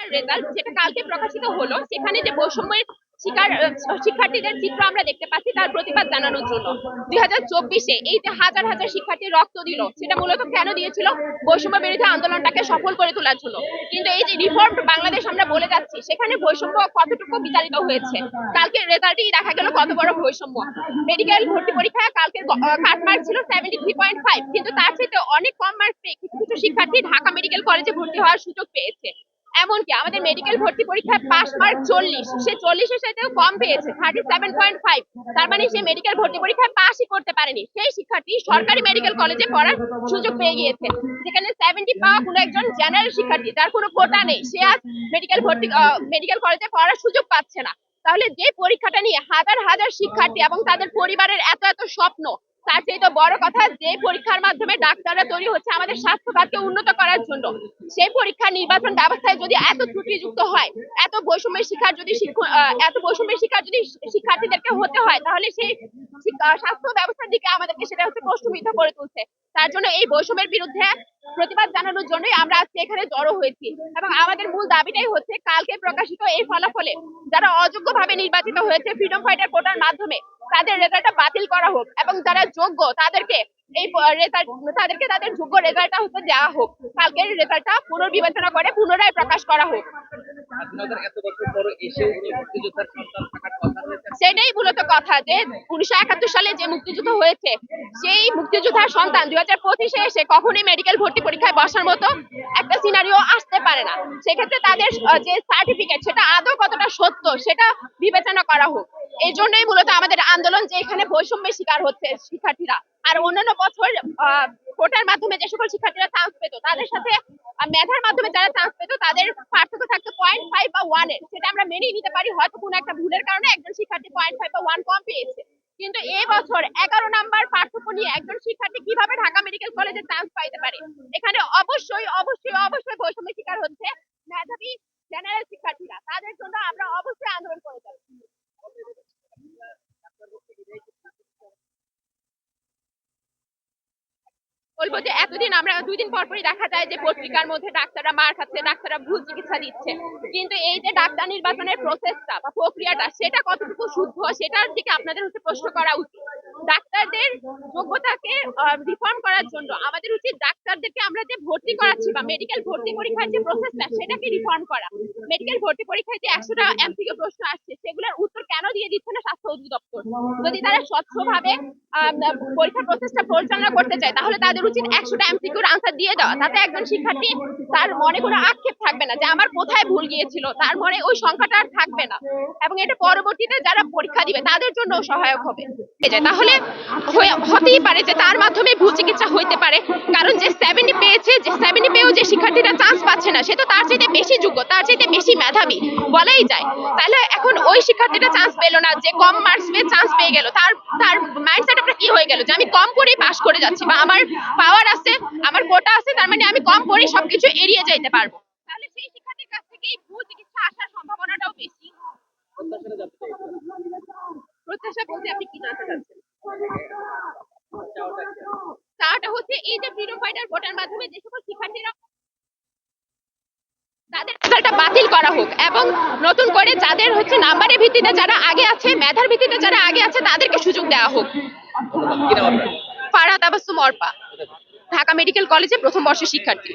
পরীক্ষার রেজাল্ট যেটা কালকে প্রকাশিত হলো, সেখানে যে বৈষম্যের শিকার শিক্ষার্থীদের চিত্র আমরা দেখতে পাচ্ছি তার প্রতিবাদ জানানোর জন্য 2024-এ এই যে হাজার হাজার শিক্ষার্থী রক্ত দিল, সেটা মূলত কেন দিয়েছিল? বৈষম্য বিরোধী আন্দোলনটাকে সফল করে তোলার জন্য। কিন্তু এই যে রিফর্ম বাংলাদেশ আমরা বলে যাচ্ছি, সেখানে বৈষম্য কতটুকু বিতাড়িত হয়েছে? কালকে রেজাল্টেই দেখা গেল কত বড় বৈষম্য। মেডিকেল ভর্তি পরীক্ষায় কালকে কাটমার্ক ছিল 73.5, কিন্তু তার চাইতে অনেক কম মার্ক পেয়ে কিছু কিছু শিক্ষার্থী ঢাকা মেডিকেল কলেজে ভর্তি হওয়ার সুযোগ পেয়েছে। এমনকি আমাদের মেডিকেল ভর্তি পরীক্ষায় পাস মার্ক 40, সে 40-এর সাথেও কম পেয়েছে 37.5। তার মানে সে মেডিকেল ভর্তি পরীক্ষায় পাসই করতে পারেনি। সেই শিক্ষার্থী সরকারি মেডিকেল কলেজে পড়ার সুযোগ পেয়ে গিয়েছে, যেখানে 70 পাওয়া কোনো একজন জেনারেল শিক্ষার্থী, যার কোনো কোটা নেই, সে আজ মেডিকেল কলেজে পড়ার সুযোগ পাচ্ছে না। তাহলে যে পরীক্ষাটা নিয়ে হাজার হাজার শিক্ষার্থী এবং তাদের পরিবারের এত এত স্বপ্ন, তার চেয়ে তো বড় কথা যে পরীক্ষার মাধ্যমে ডাক্তাররা তৈরি হচ্ছে আমাদের স্বাস্থ্য খাতকে উন্নত করার জন্য, সেই পরীক্ষা নির্বাচন ব্যবস্থায় যদি এত ত্রুটিযুক্ত হয়, এত বৈষম্যের শিকার যদি শিক্ষার্থীদেরকে হতে হয়, তাহলে সেই স্বাস্থ্য ব্যবস্থার দিকে আমাদেরকে সেটা হচ্ছে প্রশ্নবিদ্ধ করে তুলছে। তার জন্য এই বৈষম্যের বিরুদ্ধে প্রতিবাদ জানানোর জন্যই আমরা আজকে এখানে জড়ো হয়েছি, এবং আমাদের মূল দাবিটাই হচ্ছে কালকে প্রকাশিত এই ফলাফলে যারা অযোগ্যভাবে নির্বাচিত হয়েছে ফ্রিডম ফাইটার কোটার মাধ্যমে, তাদের রেজাল্টটা বাতিল করা হোক, এবং যারা যোগ্য তাদেরকে তাদের যোগ্য রেজাল্টটা হচ্ছে দেওয়া হোক। কালকের রেজাল্টটা পুনর্বিবেচনা করে পুনরায় প্রকাশ করা হোক। সেটাই মূলত কথা, যে 1971 সালে যে মুক্তিযুদ্ধ হয়েছে, সেই মুক্তিযোদ্ধার সন্তান 2025-এ এসে কখনোই মেডিকেল ভর্তি পরীক্ষায় বসার মতো একটা সিনারিও আসতে পারে না। সেক্ষেত্রে তাদের যে সার্টিফিকেট, সেটা আদৌ কতটা সত্য সেটা বিবেচনা করা হোক। এই জন্যই মূলত আমাদের আন্দোলন, যে এখানে বৈষম্যের শিকার হচ্ছে শিক্ষার্থীরা। আর অন্যান্য বছর কোটার মাধ্যমে যে সকল শিক্ষার্থীরা চান্স পেত, তাদের সাথে মেধার মাধ্যমে যারা চান্স পেত, তাদের পার্থক্য থাকতো 0.5 বা 1 এর। সেটা আমরা মেনেই নিতে পারি, হয়তো কোনো একটা ভুলের কারণে একজন শিক্ষার্থী 0.5 বা 1 কম পেয়েছে। কিন্তু এই বছর 11 নাম্বার পার্থক্য নিয়ে একজন শিক্ষার্থী কিভাবে ঢাকা মেডিকেল কলেজে চান্স পাইতে পারে? এখানে অবশ্যই অবশ্যই অবশ্যই বৈষম্যের শিকার হচ্ছে মেধাবী জেনারেল শিক্ষার্থীরা। তাদের জন্য আমরা অবশ্যই আন্দোলন করে যাব। বলবো যে এতদিন আমরা 2 দিন পরপরই দেখা যায় যে পত্রিকার মধ্যে ডাক্তাররা মার খাচ্ছে, ডাক্তাররা ভুল চিকিৎসা দিচ্ছে, কিন্তু এই যে ডাক্তার নির্বাচনের প্রসেসটা বা প্রক্রিয়াটা, সেটা কতটুকু শুদ্ধ সেটার দিকে আপনাদের হচ্ছে প্রশ্ন করা উচিত। ডাক্তারদের যোগ্যতাকে রিফর্ম করার জন্য আমাদের উচিত ডাক্তারদেরকে আমরা যে ভর্তি করাচ্ছি বা মেডিকেল ভর্তি পরীক্ষার যে প্রসেসটা, সেটাকে রিফর্ম করা। মেডিকেল ভর্তি পরীক্ষায় যে 100টা এমসিকিউ প্রশ্ন আসছে, সেগুলোর উত্তর কেন দিয়ে দিচ্ছে না স্বাস্থ্য অধিদপ্তর? যদি তারা স্বচ্ছভাবে পরীক্ষা প্রসেসটা পরিচালনা করতে চায়, তাহলে তাদের উচিত 100টা এমসিকিউর আনসার দিয়ে দেওয়া। তাতে একজন শিক্ষার্থী, তার মনে কোনো আক্ষেপ থাকবে না যে আমার কোথায় ভুল গিয়েছিল, তার মনে ওই সংখ্যাটা আর থাকবে না, এবং এটা পরবর্তীতে যারা পরীক্ষা দিবে তাদের জন্য সহায়ক হবে। তাহলে হতেই পারে যে তার মাধ্যমে ভুল চিকিৎসা হইতে পারে, কারণ যে 70 পেয়েছে, যে 70 পেয়েও যে শিক্ষার্থীরা চান্স পাচ্ছে না, সে তো তার চাইতে বেশি যোগ্য, তার চাইতে বেশি মেধাবী বলাই যায়। তাহলে এখন ওই শিক্ষার্থীটা চান্স পেল না, যে কম মার্কস পেয়ে চান্স পেয়ে গেল, তার মাইন্ডসেট আপনার কি হয়ে গেল যে আমি কম করেই পাস করে যাচ্ছি, বা আমার পাওয়ার আছে, আমার কোটা আছে, তার মানে আমি কম করেই সবকিছু এড়িয়ে যাইতে পারবো। তাহলে সেই শিক্ষার্থীর কাছ থেকে এই ভুল চিকিৎসা আসার সম্ভাবনাটাও বেশি। প্রত্যাশা বলতে আপনি কি জানতে চাচ্ছেন? চাওয়াটা হচ্ছে এই যে ফ্রিডম ফাইটার ভোটার মাধ্যমে যে সকল শিক্ষার্থীরা, তাদের রেজাল্টটা বাতিল করা হোক, এবং নতুন করে যাদের হচ্ছে নাম্বারের ভিত্তিতে যারা আগে আছে, মেধার ভিত্তিতে যারা আগে আছে, তাদেরকে সুযোগ দেওয়া হোক। ফারহাদ তাবাসসুম অর্পা, ঢাকা মেডিকেল কলেজে প্রথম বর্ষের শিক্ষার্থী।